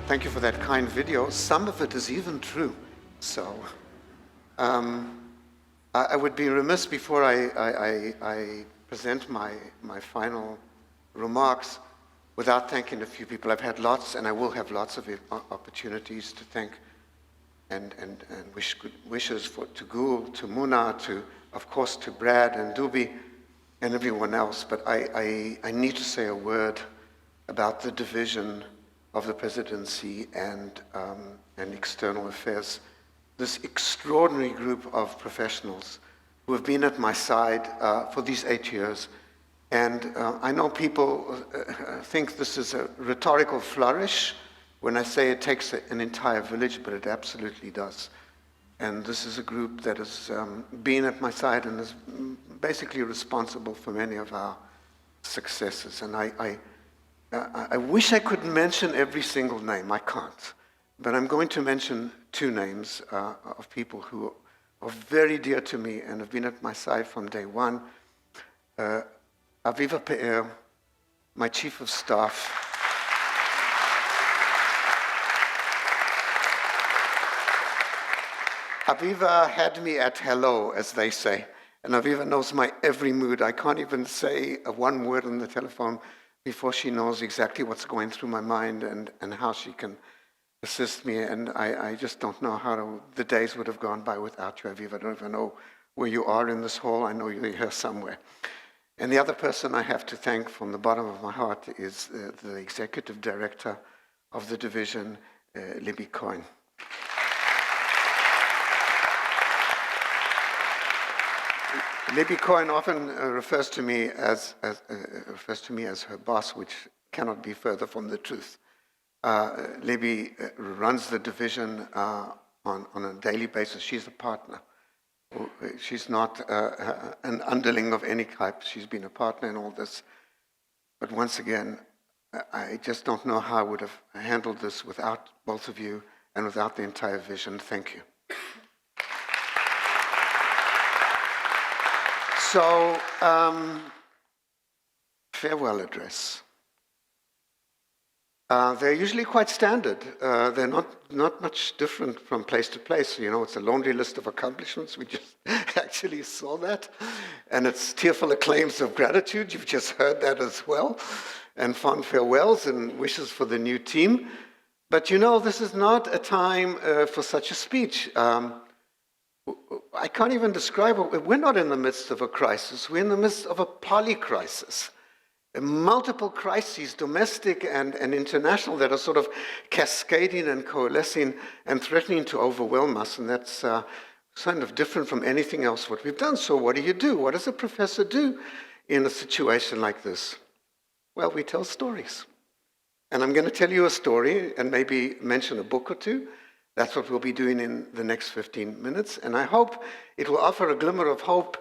Thank you for that kind video. Some of it is even true. So I would be remiss before I present my final remarks without thanking a few people. I've had lots, and I will have lots of opportunities to thank and wish good wishes to Gul, to Muna, to, of course, to Brad and Dubi and everyone else. But I need to say a word about the division of the presidency and external affairs. This extraordinary group of professionals who have been at my side for these 8 years. And I know people think this is a rhetorical flourish when I say it takes an entire village, but it absolutely does. And this is a group that has been at my side and is basically responsible for many of our successes. And I wish I could mention every single name. I can't. But I'm going to mention two names of people who are very dear to me and have been at my side from day one. Aviva Pe'er, my chief of staff. Aviva had me at hello, as they say. And Aviva knows my every mood. I can't even say one word on the telephone before she knows exactly what's going through my mind and how she can assist me. And I just don't know how the days would have gone by without you, Aviva. I don't even know where you are in this hall. I know you're here somewhere. And the other person I have to thank from the bottom of my heart is the executive director of the division, Libby Cohen. Libby Cohen often refers to me as her boss, which cannot be further from the truth. Libby runs the division on a daily basis. She's a partner. She's not an underling of any type. She's been a partner in all this. But once again, I just don't know how I would have handled this without both of you and without the entire vision. Thank you. So, farewell address. They're usually quite standard. They're not much different from place to place. You know, it's a laundry list of accomplishments. We just actually saw that. And it's tearful acclaims of gratitude. You've just heard that as well. And fond farewells and wishes for the new team. But you know, this is not a time for such a speech. I can't even describe it. We're not in the midst of a crisis. We're in the midst of a polycrisis. Multiple crises, domestic and international, that are sort of cascading and coalescing and threatening to overwhelm us. And that's kind of different from anything else what we've done. So what do you do? What does a professor do in a situation like this? Well, we tell stories. And I'm going to tell you a story and maybe mention a book or two. That's what we'll be doing in the next 15 minutes. And I hope it will offer a glimmer of hope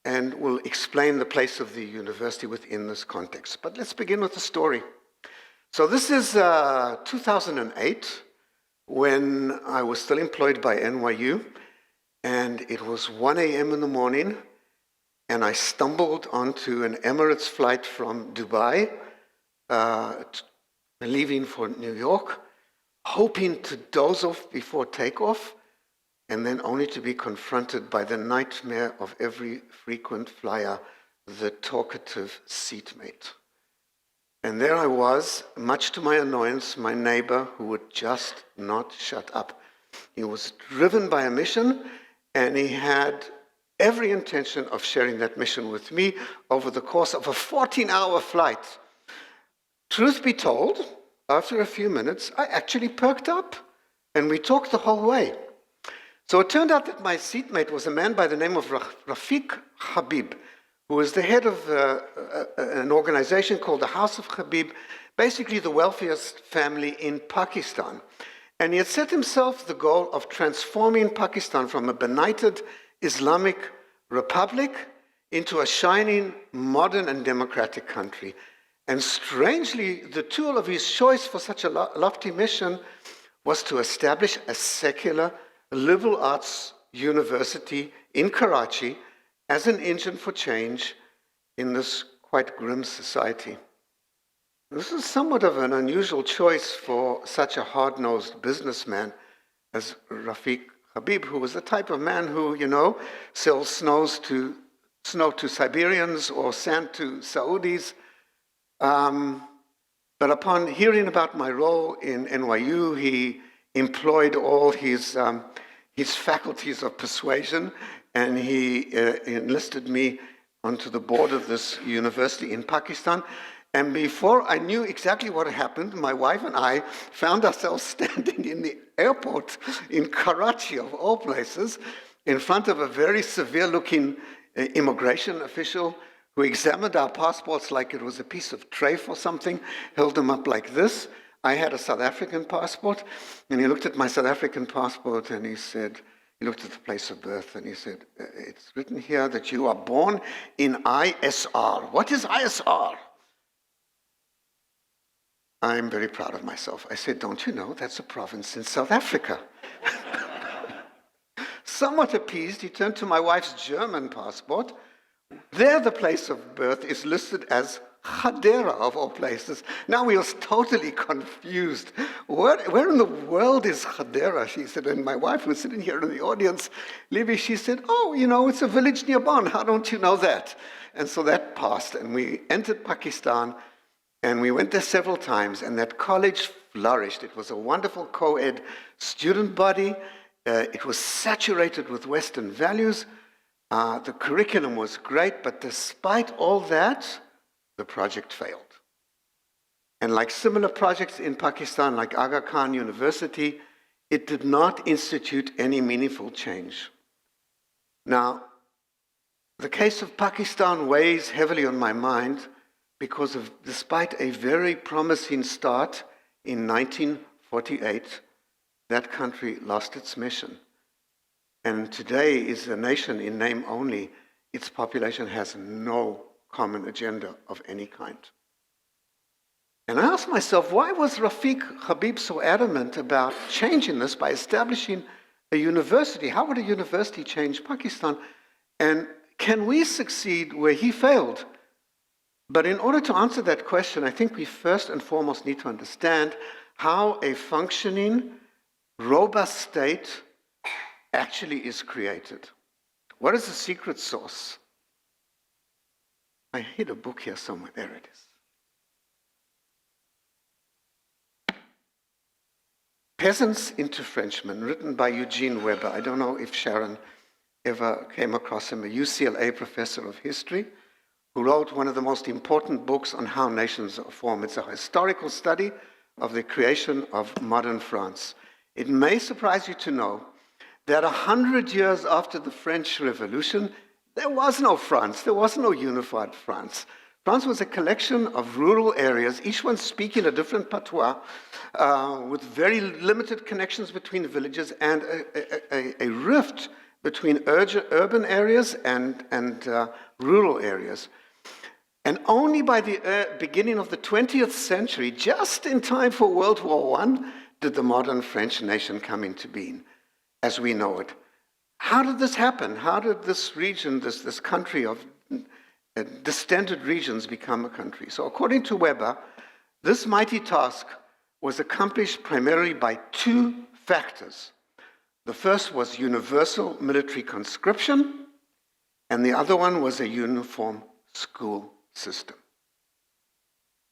and will explain the place of the university within this context. But let's begin with the story. So this is 2008, when I was still employed by NYU, and it was 1 a.m. in the morning, and I stumbled onto an Emirates flight from Dubai, leaving for New York, hoping to doze off before takeoff, and then only to be confronted by the nightmare of every frequent flyer, the talkative seatmate. And there I was, much to my annoyance, my neighbor who would just not shut up. He was driven by a mission, and he had every intention of sharing that mission with me over the course of a 14-hour flight. Truth be told, after a few minutes, I actually perked up, and we talked the whole way. So it turned out that my seatmate was a man by the name of Rafiq Habib, who was the head of an organization called the House of Habib, basically the wealthiest family in Pakistan. And he had set himself the goal of transforming Pakistan from a benighted Islamic republic into a shining, modern and democratic country. And strangely, the tool of his choice for such a lofty mission was to establish a secular liberal arts university in Karachi as an engine for change in this quite grim society. This is somewhat of an unusual choice for such a hard-nosed businessman as Rafiq Habib, who was the type of man who, sells snow to Siberians or sand to Saudis. But upon hearing about my role in NYU, he employed all his faculties of persuasion, and he enlisted me onto the board of this university in Pakistan. And before I knew exactly what happened, my wife and I found ourselves standing in the airport in Karachi, of all places, in front of a very severe-looking immigration official who examined our passports like it was a piece of treif or something, held them up like this. I had a South African passport, and he looked at my South African passport and he looked at the place of birth and he said, it's written here that you are born in ISR. What is ISR? I'm very proud of myself. I said, don't you know that's a province in South Africa? Somewhat appeased, he turned to my wife's German passport. There the place of birth is listed as Hadera, of all places. Now we was totally confused. Where in the world is Hadera? She said, and my wife was sitting here in the audience, Libby, she said, it's a village near Bonn. How don't you know that? And so that passed, and we entered Pakistan, and we went there several times, and that college flourished. It was a wonderful co-ed student body. It was saturated with Western values. The curriculum was great, but despite all that, the project failed. And like similar projects in Pakistan, like Aga Khan University, it did not institute any meaningful change. Now, the case of Pakistan weighs heavily on my mind because despite a very promising start in 1948, that country lost its mission. And today is a nation in name only. Its population has no common agenda of any kind. And I asked myself, why was Rafiq Habib so adamant about changing this by establishing a university? How would a university change Pakistan? And can we succeed where he failed? But in order to answer that question, I think we first and foremost need to understand how a functioning, robust state actually is created. What is the secret sauce? I hid a book here somewhere. There it is. Peasants into Frenchmen, written by Eugene Weber. I don't know if Sharon ever came across him, a UCLA professor of history, who wrote one of the most important books on how nations are formed. It's a historical study of the creation of modern France. It may surprise you to know that 100 years after the French Revolution, there was no France. There was no unified France. France was a collection of rural areas, each one speaking a different patois, with very limited connections between villages and a rift between urban areas and rural areas. And only by the beginning of the 20th century, just in time for World War I, did the modern French nation come into being, as we know it. How did this happen? How did this region, this country of distended regions become a country? So according to Weber, this mighty task was accomplished primarily by two factors. The first was universal military conscription, and the other one was a uniform school system.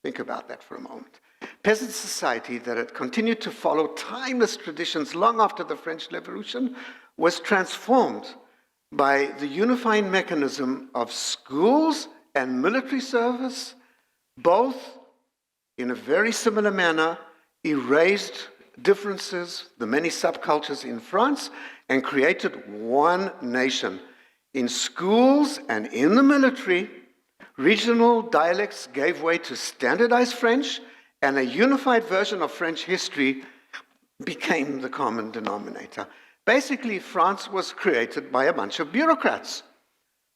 Think about that for a moment. Peasant society that had continued to follow timeless traditions long after the French Revolution was transformed by the unifying mechanism of schools and military service, both in a very similar manner erased differences, the many subcultures in France, and created one nation. In schools and in the military, regional dialects gave way to standardized French, and a unified version of French history became the common denominator. Basically, France was created by a bunch of bureaucrats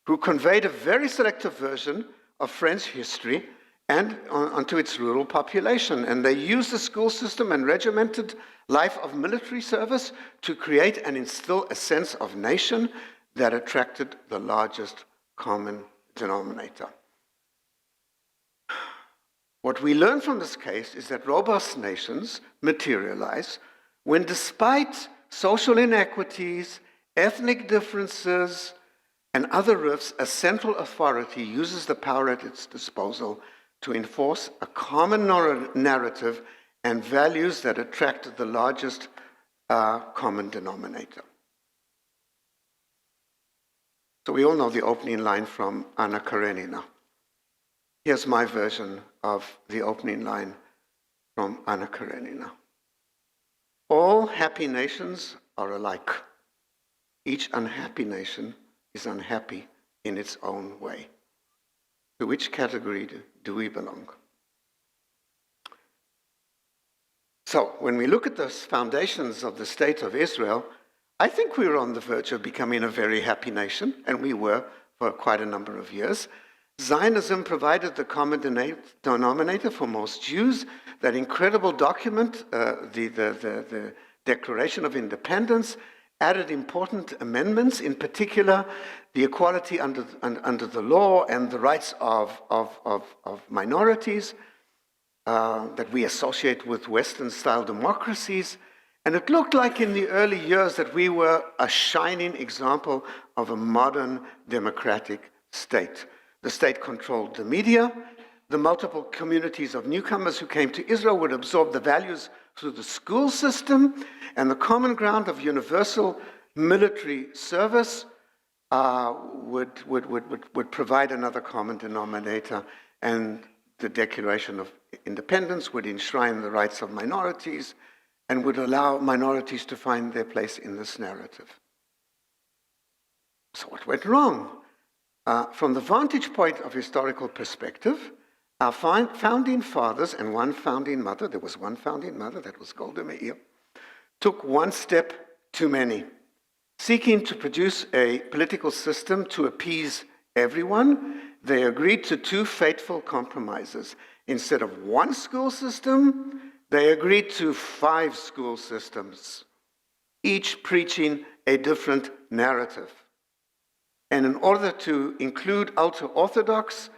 who conveyed a very selective version of French history and onto its rural population. And they used the school system and regimented life of military service to create and instill a sense of nation that attracted the largest common denominator. What we learn from this case is that robust nations materialize when, despite social inequities, ethnic differences, and other rifts, a central authority uses the power at its disposal to enforce a common narrative and values that attract the largest common denominator. So we all know the opening line from Anna Karenina. Here's my version of the opening line from Anna Karenina. All happy nations are alike. Each unhappy nation is unhappy in its own way. To which category do we belong? So, when we look at the foundations of the state of Israel, I think we were on the verge of becoming a very happy nation, and we were for quite a number of years. Zionism provided the common denominator for most Jews. That incredible document, the Declaration of Independence, added important amendments, in particular the equality under the law and the rights of minorities that we associate with Western-style democracies. And it looked like in the early years that we were a shining example of a modern democratic state. The state controlled the media. The multiple communities of newcomers who came to Israel would absorb the values through the school system, and the common ground of universal military service would provide another common denominator, and the Declaration of Independence would enshrine the rights of minorities and would allow minorities to find their place in this narrative. So what went wrong? From the vantage point of historical perspective, our founding fathers and one founding mother, there was one founding mother, that was Golda Meir, took one step too many, seeking to produce a political system to appease everyone. They agreed to two fateful compromises. Instead of one school system, they agreed to 5 school systems, each preaching a different narrative. And in order to include ultra-Orthodox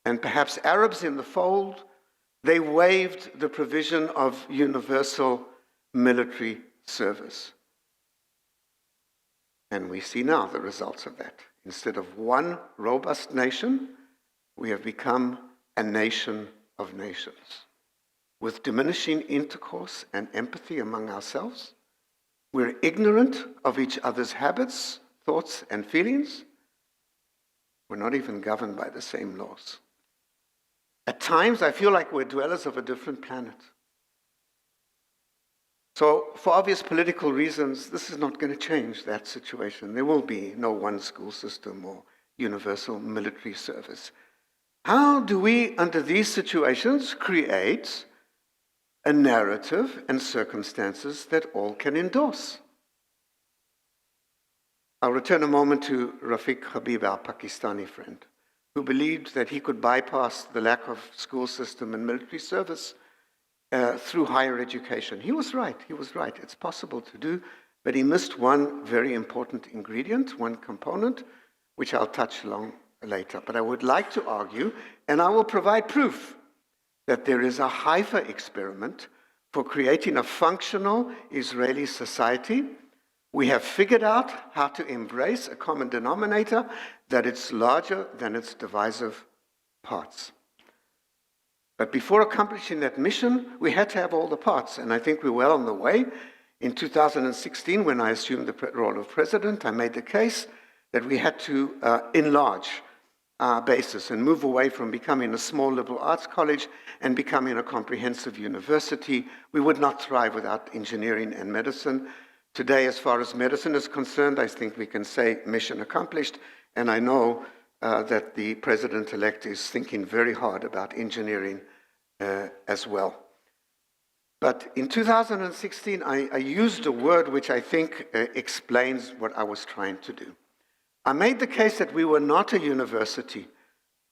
and perhaps Arabs in the fold, they waived the provision of universal military service. And we see now the results of that. Instead of one robust nation, we have become a nation of nations. With diminishing intercourse and empathy among ourselves, we're ignorant of each other's habits, thoughts, and feelings. We're not even governed by the same laws. At times, I feel like we're dwellers of a different planet. So, for obvious political reasons, this is not going to change that situation. There will be no one school system or universal military service. How do we, under these situations, create a narrative and circumstances that all can endorse? I'll return a moment to Rafiq Habib, our Pakistani friend, who believed that he could bypass the lack of school system and military service through higher education. He was right. It's possible to do, but he missed one very important ingredient, one component, which I'll touch on later. But I would like to argue, and I will provide proof, that there is a Haifa experiment for creating a functional Israeli society. We have figured out how to embrace a common denominator that it's larger than its divisive parts. But before accomplishing that mission, we had to have all the parts, and I think we're well on the way. In 2016, when I assumed the role of president, I made the case that we had to enlarge our basis and move away from becoming a small liberal arts college and becoming a comprehensive university. We would not thrive without engineering and medicine. Today, as far as medicine is concerned, I think we can say mission accomplished, and I know that the president-elect is thinking very hard about engineering as well. But in 2016, I used a word which I think explains what I was trying to do. I made the case that we were not a university,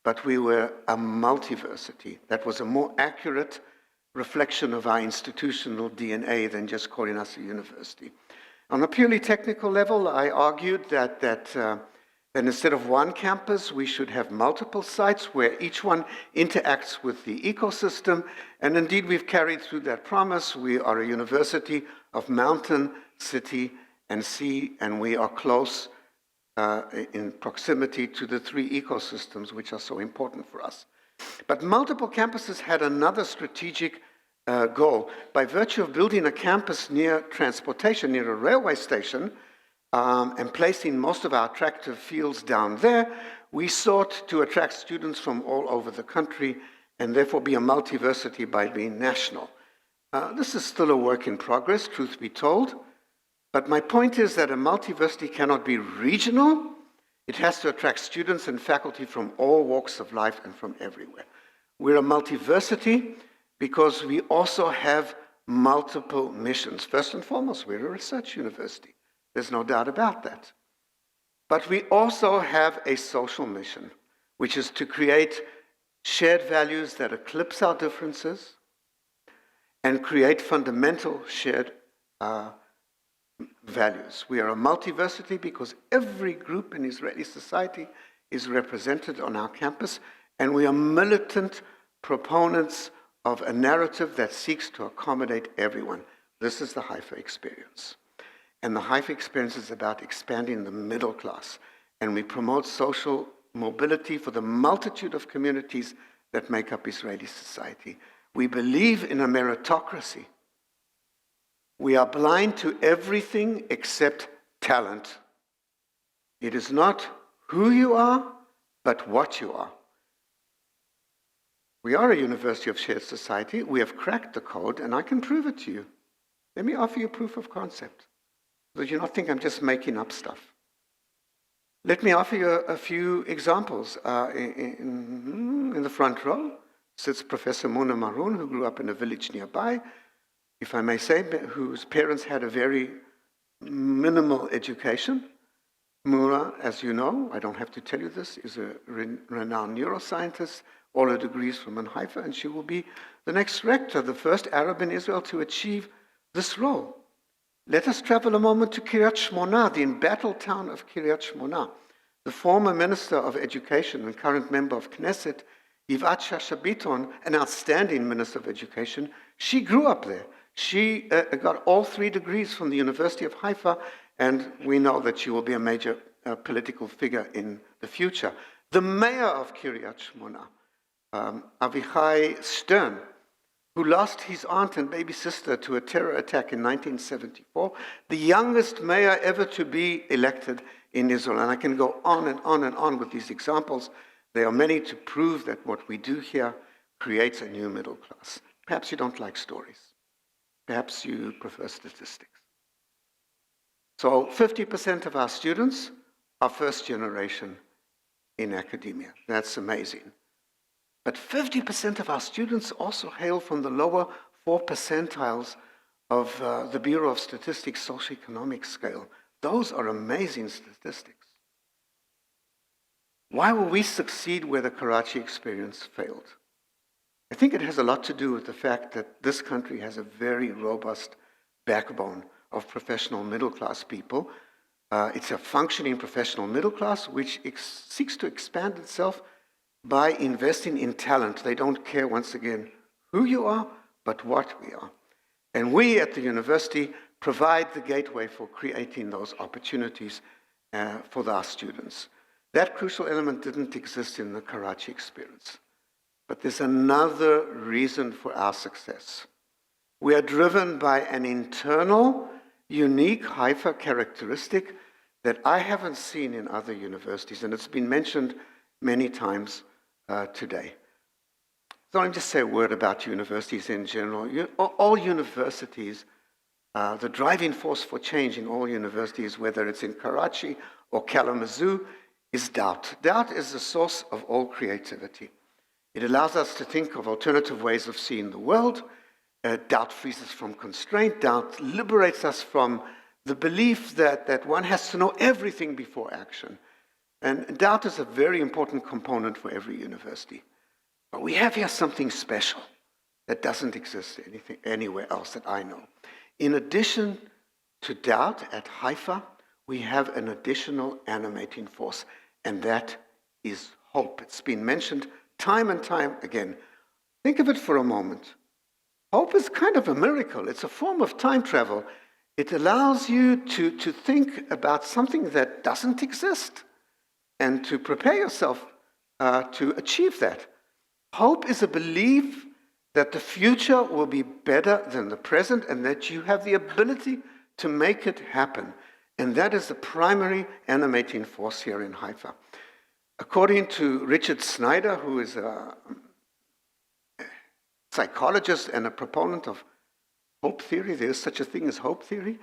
but we were a multiversity. That was a more accurate reflection of our institutional DNA than just calling us a university. On a purely technical level, I argued that Then instead of one campus, we should have multiple sites where each one interacts with the ecosystem. And indeed, we've carried through that promise. We are a university of mountain, city, and sea, and we are close in proximity to the three ecosystems which are so important for us. But multiple campuses had another strategic goal. By virtue of building a campus near transportation, near a railway station, and placing most of our attractive fields down there, we sought to attract students from all over the country and therefore be a multiversity by being national. This is still a work in progress, truth be told, but my point is that a multiversity cannot be regional. It has to attract students and faculty from all walks of life and from everywhere. We're a multiversity because we also have multiple missions. First and foremost, we're a research university. There's no doubt about that. But we also have a social mission, which is to create shared values that eclipse our differences and create fundamental shared values. We are a multiversity because every group in Israeli society is represented on our campus, and we are militant proponents of a narrative that seeks to accommodate everyone. This is the Haifa experience. And the Haifa experience is about expanding the middle class. And we promote social mobility for the multitude of communities that make up Israeli society. We believe in a meritocracy. We are blind to everything except talent. It is not who you are, but what you are. We are a university of shared society. We have cracked the code, and I can prove it to you. Let me offer you proof of concept, so that you not think I'm just making up stuff. Let me offer you a few examples. In the front row sits Professor Mona Maroon, who grew up in a village nearby, if I may say, whose parents had a very minimal education. Mona, as you know, I don't have to tell you this, is a renowned neuroscientist, all her degrees from Haifa, and she will be the next rector, the first Arab in Israel to achieve this role. Let us travel a moment to Shmona, the embattled town of Shmona. The former Minister of Education and current member of Knesset, Yvette Shasha Biton, an outstanding Minister of Education, she grew up there. She got all 3 degrees from the University of Haifa, and we know that she will be a major political figure in the future. The mayor of Kiryat Shmona, Avichai Stern, who lost his aunt and baby sister to a terror attack in 1974, the youngest mayor ever to be elected in Israel. And I can go on and on and on with these examples. There are many to prove that what we do here creates a new middle class. Perhaps you don't like stories. Perhaps you prefer statistics. So 50% of our students are first generation in academia. That's amazing. But 50% of our students also hail from the lower 4 percentiles of the Bureau of Statistics socioeconomic scale. Those are amazing statistics. Why will we succeed where the Karachi experience failed? I think it has a lot to do with the fact that this country has a very robust backbone of professional middle-class people. It's a functioning professional middle class which seeks to expand itself by investing in talent. They don't care, once again, who you are, but what we are. And we at the university provide the gateway for creating those opportunities for our students. That crucial element didn't exist in the Karachi experience. But there's another reason for our success. We are driven by an internal, unique Haifa characteristic that I haven't seen in other universities, and it's been mentioned many times today. So let me just say a word about universities in general. All universities, the driving force for change in all universities, whether it's in Karachi or Kalamazoo, is doubt. Doubt is the source of all creativity. It allows us to think of alternative ways of seeing the world. Doubt frees us from constraint. Doubt liberates us from the belief that one has to know everything before action. And doubt is a very important component for every university. But we have here something special that doesn't exist anywhere else that I know. In addition to doubt at Haifa, we have an additional animating force, and that is hope. It's been mentioned time and time again. Think of it for a moment. Hope is kind of a miracle. It's a form of time travel. It allows you to think about something that doesn't exist and to prepare yourself to achieve that. Hope is a belief that the future will be better than the present and that you have the ability to make it happen. And that is the primary animating force here in Haifa. According to Richard Snyder, who is a psychologist and a proponent of hope theory, there is such a thing as hope theory,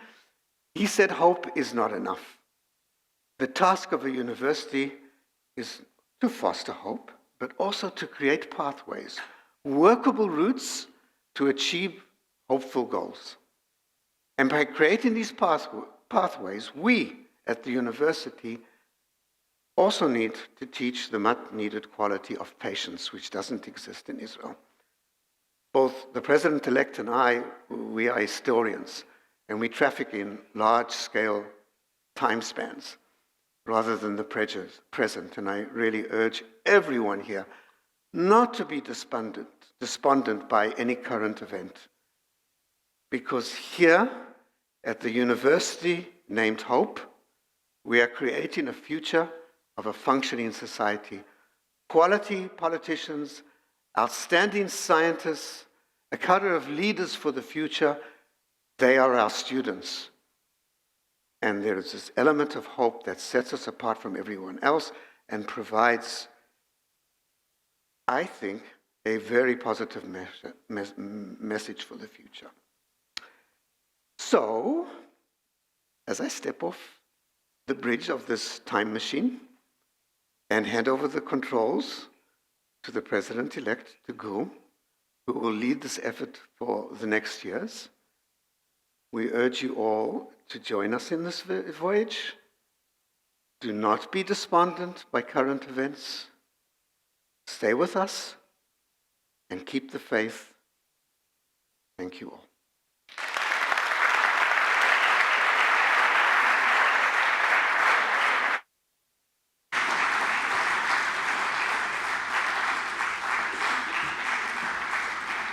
he said hope is not enough. The task of a university is to foster hope, but also to create pathways, workable routes to achieve hopeful goals. And by creating these pathways, we at the university also need to teach the much-needed quality of patience, which doesn't exist in Israel. Both the President-elect and I, we are historians, and we traffic in large-scale time spans rather than the present. And I really urge everyone here not to be despondent by any current event. Because here at the university named Hope, we are creating a future of a functioning society. Quality politicians, outstanding scientists, a cadre of leaders for the future, they are our students. And there is this element of hope that sets us apart from everyone else and provides, I think, a very positive message for the future. So, as I step off the bridge of this time machine and hand over the controls to the President-elect, to Gul, who will lead this effort for the next years, we urge you all to join us in this voyage. Do not be despondent by current events. Stay with us and keep the faith. Thank you all.